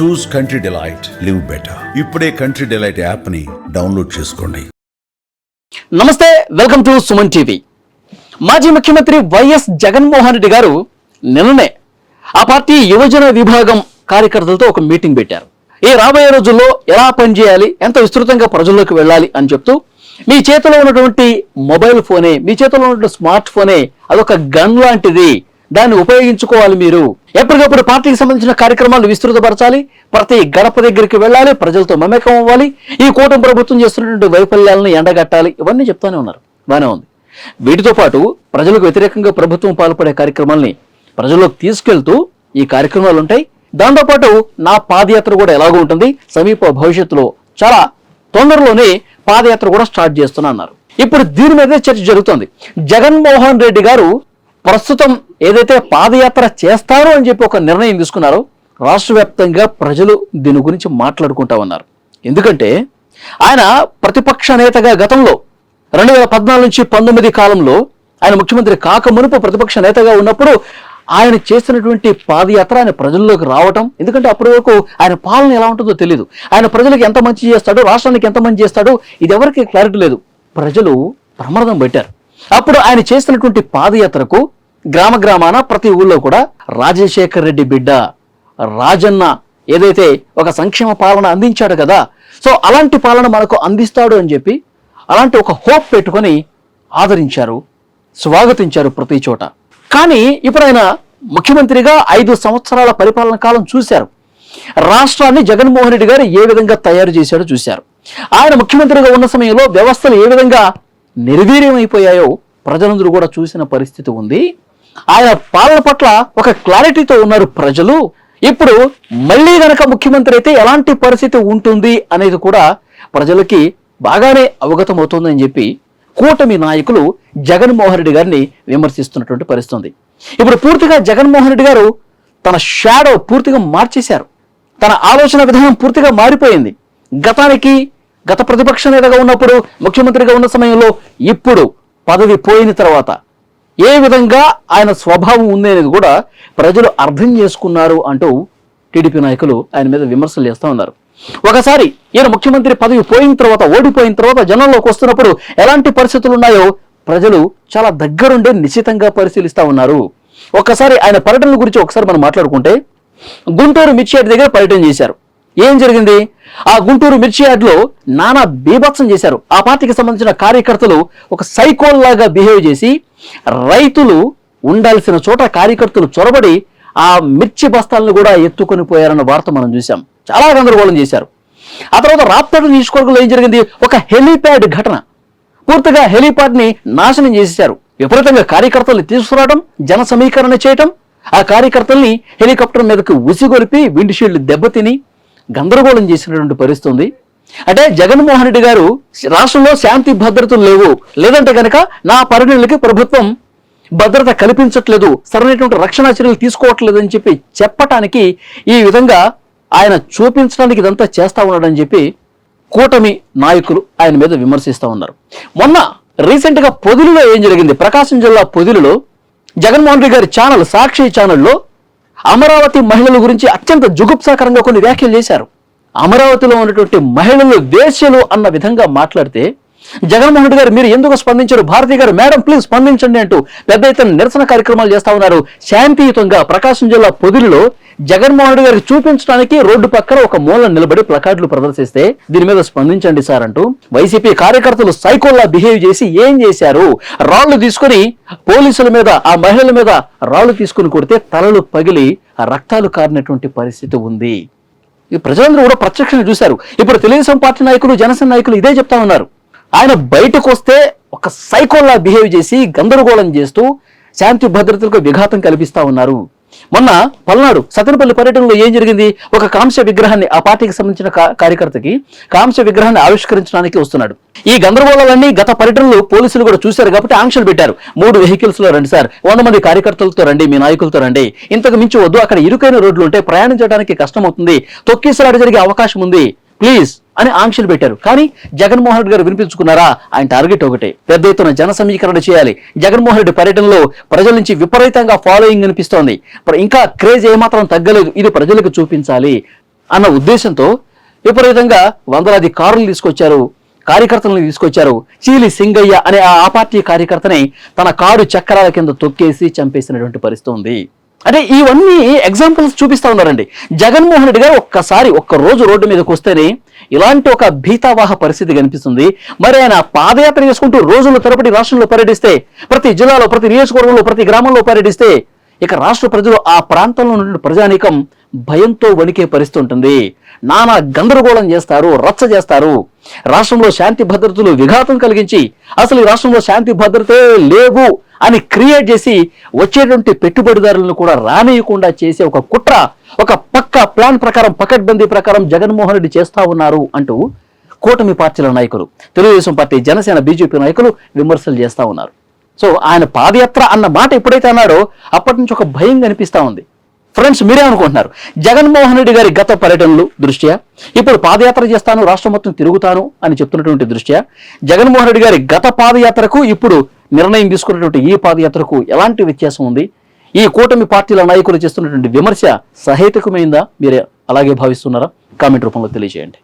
చూస్ country delight, live better. ఇప్పుడే country delight app ని download చేసుకోండి. నమస్తే, వెల్కమ్ టు సుమన్ టీవీ. మాజీ ముఖ్యమంత్రి వైఎస్ జగన్మోహన్ రెడ్డి గారు నిన్ననే ఆ పార్టీ యువజన విభాగం కార్యకర్తలతో ఒక మీటింగ్ పెట్టారు. ఈ రాబోయే రోజుల్లో ఎలా పనిచేయాలి, ఎంత విస్తృతంగా ప్రజల్లోకి వెళ్ళాలి అని చెప్తూ, మీ చేతిలో ఉన్నటువంటి మొబైల్ ఫోనే, మీ చేతిలో ఉన్నటువంటి స్మార్ట్ ఫోనే అదొక గన్ లాంటిది, దాన్ని ఉపయోగించుకోవాలి. మీరు ఎప్పటికప్పుడు పార్టీకి సంబంధించిన కార్యక్రమాలు విస్తృతపరచాలి, ప్రతి గడప దగ్గరికి వెళ్ళాలి, ప్రజలతో మమేకం అవ్వాలి, ఈ కూటమి ప్రభుత్వం చేస్తున్నటువంటి వైఫల్యాలను ఎండగట్టాలి, ఇవన్నీ చెప్తానే ఉన్నారు. బాగానే ఉంది. వీటితో పాటు ప్రజలకు వ్యతిరేకంగా ప్రభుత్వం పాల్పడే కార్యక్రమాల్ని ప్రజల్లోకి తీసుకెళ్తూ ఈ కార్యక్రమాలు ఉంటాయి. దాంతోపాటు నా పాదయాత్ర కూడా ఎలాగో ఉంటుంది, సమీప భవిష్యత్తులో చాలా తొందరలోనే పాదయాత్ర కూడా స్టార్ట్ చేస్తున్నా అన్నారు. ఇప్పుడు దీని మీదే చర్చ జరుగుతోంది. జగన్మోహన్ రెడ్డి గారు ప్రస్తుతం ఏదైతే పాదయాత్ర చేస్తారో అని చెప్పి ఒక నిర్ణయం తీసుకున్నారో, రాష్ట్ర వ్యాప్తంగా ప్రజలు దీని గురించి మాట్లాడుకుంటా ఉన్నారు. ఎందుకంటే ఆయన ప్రతిపక్ష నేతగా గతంలో 2014 నుంచి 19 కాలంలో ఆయన ముఖ్యమంత్రి కాక మునుపు ప్రతిపక్ష నేతగా ఉన్నప్పుడు ఆయన చేసినటువంటి పాదయాత్ర ఆయన ప్రజల్లోకి రావటం. ఎందుకంటే అప్పటి వరకు ఆయన పాలన ఎలా ఉంటుందో తెలియదు, ఆయన ప్రజలకు ఎంత మంచి చేస్తాడో, రాష్ట్రానికి ఎంత మంచి చేస్తాడో ఇది ఎవరికి క్లారిటీ లేదు. ప్రజలు ప్రమాదం పెట్టారు. అప్పుడు ఆయన చేసినటువంటి పాదయాత్రకు గ్రామ గ్రామాన ప్రతి ఊళ్ళో కూడా రాజశేఖర్ రెడ్డి బిడ్డ రాజన్న ఏదైతే ఒక సంక్షేమ పాలన అందించాడు కదా, సో అలాంటి పాలన మనకు అందిస్తాడు అని చెప్పి అలాంటి ఒక హోప్ పెట్టుకొని ఆదరించారు, స్వాగతించారు ప్రతి చోట. కానీ ఇప్పుడు ఆయన ముఖ్యమంత్రిగా 5 సంవత్సరాల పరిపాలన కాలం చూశారు. రాష్ట్రాన్ని జగన్మోహన్ రెడ్డి గారు ఏ విధంగా తయారు చేశాడో చూశారు. ఆయన ముఖ్యమంత్రిగా ఉన్న సమయంలో వ్యవస్థలు ఏ విధంగా నిర్వీర్యమైపోయాయో ప్రజలందరూ కూడా చూసిన పరిస్థితి ఉంది. ఆయన పాలన పట్ల ఒక క్లారిటీతో ఉన్నారు ప్రజలు. ఇప్పుడు మళ్ళీ గనక ముఖ్యమంత్రి అయితే ఎలాంటి పరిస్థితి ఉంటుంది అనేది కూడా ప్రజలకి బాగానే అవగతం అవుతుందని చెప్పి కూటమి నాయకులు జగన్మోహన్ రెడ్డి గారిని విమర్శిస్తున్నటువంటి పరిస్థితి ఉంది. ఇప్పుడు పూర్తిగా జగన్మోహన్ రెడ్డి గారు తన షాడో పూర్తిగా మార్చేశారు. తన ఆలోచన విధానం పూర్తిగా మారిపోయింది. గత ప్రతిపక్ష నేతగా ఉన్నప్పుడు, ముఖ్యమంత్రిగా ఉన్న సమయంలో, ఇప్పుడు పదవి పోయిన తర్వాత ఏ విధంగా ఆయన స్వభావం ఉంది అనేది కూడా ప్రజలు అర్థం చేసుకున్నారు అంటూ టీడీపీ నాయకులు ఆయన మీద విమర్శలు చేస్తూ ఉన్నారు. ఒకసారి ఈయన ముఖ్యమంత్రి పదవి పోయిన తర్వాత, ఓడిపోయిన తర్వాత జనంలోకి వస్తున్నప్పుడు ఎలాంటి పరిస్థితులు ఉన్నాయో ప్రజలు చాలా దగ్గరుండి నిశ్చితంగా పరిశీలిస్తూ ఉన్నారు. ఒక్కసారి ఆయన పర్యటనల గురించి ఒకసారి మనం మాట్లాడుకుంటే, గుంటూరు మిర్చి యార్డ్ దగ్గర పర్యటన చేశారు. ఏం జరిగింది? ఆ గుంటూరు మిర్చి యార్డ్లో నానా బీభత్సం చేశారు. ఆ పార్టీకి సంబంధించిన కార్యకర్తలు ఒక సైకోల్ లాగా బిహేవ్ చేసి, రైతులు ఉండాల్సిన చోట కార్యకర్తలు చొరబడి ఆ మిర్చి బస్తాలను కూడా ఎత్తుకొని పోయారన్న వార్త మనం చూసాం. చాలా గందరగోళం చేశారు. ఆ తర్వాత రాప్తాడు నియోజకవర్గంలో ఏం జరిగింది? ఒక హెలీప్యాడ్ ఘటన. పూర్తిగా హెలీప్యాడ్ ని నాశనం చేసేశారు. విపరీతంగా కార్యకర్తల్ని తీసుకురావడం, జన సమీకరణ చేయటం, ఆ కార్యకర్తల్ని హెలికాప్టర్ మీదకి ఉసిగొలిపి విండ్షీల్డ్ దెబ్బతిని గందరగోళం చేసినటువంటి పరిస్థితి ఉంది. అంటే జగన్మోహన్ రెడ్డి గారు రాష్ట్రంలో శాంతి భద్రతలు లేవు, లేదంటే కనుక నా పర్యటనలకి ప్రభుత్వం భద్రత కల్పించట్లేదు, సరైనటువంటి రక్షణ చర్యలు తీసుకోవట్లేదు అని చెప్పి చెప్పటానికి, ఈ విధంగా ఆయన చూపించడానికి ఇదంతా చేస్తా ఉన్నాడని చెప్పి కూటమి నాయకులు ఆయన మీద విమర్శిస్తూ ఉన్నారు. మొన్న రీసెంట్ గా పొదిలిలో ఏం జరిగింది? ప్రకాశం జిల్లా పొదిలిలో జగన్మోహన్ రెడ్డి గారి ఛానల్ సాక్షి ఛానల్లో అమరావతి మహిళల గురించి అత్యంత జుగుప్సాకరంగా కొన్ని వ్యాఖ్యలు చేశారు. అమరావతిలో ఉన్నటువంటి మహిళలు వేశ్యలు అన్న విధంగా మాట్లాడితే జగన్మోహన్ రెడ్డి గారు మీరు ఎందుకు స్పందించారు? భారతి గారు మేడం ప్లీజ్ స్పందించండి అంటూ పెద్ద ఎత్తున నిరసన కార్యక్రమాలు చేస్తా ఉన్నారు. శాంతియుతంగా ప్రకాశం జిల్లా పొదిలిలో జగన్మోహన్ రెడ్డి గారికి చూపించడానికి రోడ్డు పక్కన ఒక మూల నిలబడి ప్లకార్డులు ప్రదర్శిస్తే దీని మీద స్పందించండి సార్ అంటూ వైసీపీ కార్యకర్తలు సైకోల్లా బిహేవ్ చేసి ఏం చేశారు? రాళ్లు తీసుకుని పోలీసుల మీద, ఆ మహిళల మీద రాళ్లు తీసుకుని కొడితే తలలు పగిలి రక్తాలు కారినటువంటి పరిస్థితి ఉంది. ఈ ప్రజలందరూ కూడా ప్రత్యక్షంగా చూశారు. ఇప్పుడు తెలుగుదేశం పార్టీ నాయకులు, జనసేన నాయకులు ఇదే చెప్తా ఉన్నారు. ఆయన బయటకు వస్తే ఒక సైకోల్లా బిహేవ్ చేసి గందరగోళం చేస్తూ శాంతి భద్రతలకు విఘాతం కల్పిస్తా ఉన్నారు. మొన్న పల్నాడు సత్తెనపల్లి పర్యటనలో ఏం జరిగింది? ఒక కాంస్య విగ్రహాన్ని, ఆ పార్టీకి సంబంధించిన కార్యకర్తకి కాంస్య విగ్రహాన్ని ఆవిష్కరించడానికి వస్తున్నాడు. ఈ గందరగోళాలన్నీ గత పర్యటనలో పోలీసులు కూడా చూశారు కాబట్టి ఆంక్షలు పెట్టారు. 3 వెహికల్స్ లో రండి సార్, 100 మంది కార్యకర్తలతో రండి, మీ నాయకులతో రండి, ఇంతకు మించి వద్దు, అక్కడ ఇరుకైన రోడ్లు ఉంటే ప్రయాణించడానికి కష్టం అవుతుంది, తొక్కిసలాట జరిగే అవకాశం ఉంది, ప్లీజ్ అని ఆంక్షలు పెట్టారు. కానీ జగన్మోహన్ రెడ్డి గారు వినిపించుకున్నారా? ఆయన టార్గెట్ ఒకటే, పెద్ద ఎత్తున జన సమీకరణ చేయాలి. జగన్మోహన్ రెడ్డి పర్యటనలో ప్రజల నుంచి విపరీతంగా ఫాలోయింగ్ అనిపిస్తోంది. ఇంకా క్రేజ్ ఏమాత్రం తగ్గలేదు, ఇది ప్రజలకు చూపించాలి. అన్న ఉద్దేశంతో విపరీతంగా వందలాది కారులు తీసుకొచ్చారు, కార్యకర్తలను తీసుకొచ్చారు. చీలి సింగయ్య అనే ఆ పార్టీ కార్యకర్తని తన కారు చక్రాల కింద తొక్కేసి చంపేసినటువంటి పరిస్థితి ఉంది. అంటే ఇవన్నీ ఎగ్జాంపుల్స్ చూపిస్తా ఉన్నారండి. జగన్మోహన్ రెడ్డి గారు ఒక్క రోజు రోడ్డు మీదకి వస్తేనే ఇలాంటి ఒక భీతావాహ పరిస్థితి కనిపిస్తుంది. మరి ఆయన పాదయాత్ర చేసుకుంటూ రోజుల తరబడి రాష్ట్రంలో పర్యటిస్తే, ప్రతి జిల్లాలో, ప్రతి నియోజకవర్గంలో, ప్రతి గ్రామంలో పర్యటిస్తే ఇక రాష్ట్ర ప్రజలు, ఆ ప్రాంతంలో ఉన్న ప్రజానీకం భయంతో వణికే పరిస్థితి ఉంటుంది. నానా గందరగోళం చేస్తారు, రచ్చ చేస్తారు. రాష్ట్రంలో శాంతి భద్రతలు విఘాతం కలిగించి అసలు ఈ రాష్ట్రంలో శాంతి భద్రతే లేవు అని క్రియేట్ చేసి వచ్చేటువంటి పెట్టుబడిదారులను కూడా రానియకుండా చేసే ఒక కుట్ర, ఒక పక్కా ప్లాన్ ప్రకారం, పకడ్బందీ ప్రకారం జగన్మోహన్ రెడ్డి చేస్తా ఉన్నారు అంటూ కూటమి పార్టీల నాయకులు, తెలుగుదేశం పార్టీ, జనసేన, బీజేపీ నాయకులు విమర్శలు చేస్తా ఉన్నారు. సో ఆయన పాదయాత్ర అన్న మాట ఎప్పుడైతే అన్నాడో అప్పటి నుంచి ఒక భయం కనిపిస్తా ఉంది. ఫ్రెండ్స్, మీరే అనుకుంటున్నారు? జగన్మోహన్ రెడ్డి గారి గత పర్యటనలు దృష్ట్యా, ఇప్పుడు పాదయాత్ర చేస్తాను, రాష్ట్రం మొత్తం తిరుగుతాను అని చెప్తున్నటువంటి దృష్ట్యా, జగన్మోహన్ రెడ్డి గారి గత పాదయాత్రకు ఇప్పుడు నిర్ణయం తీసుకున్నటువంటి ఈ పాదయాత్రకు ఎలాంటి వ్యత్యాసం ఉంది? ఈ కూటమి పార్టీల నాయకులు చేస్తున్నటువంటి విమర్శ సహేతుకమైందా? మీరే అలాగే భావిస్తున్నారా? కామెంట్ రూపంలో తెలియజేయండి.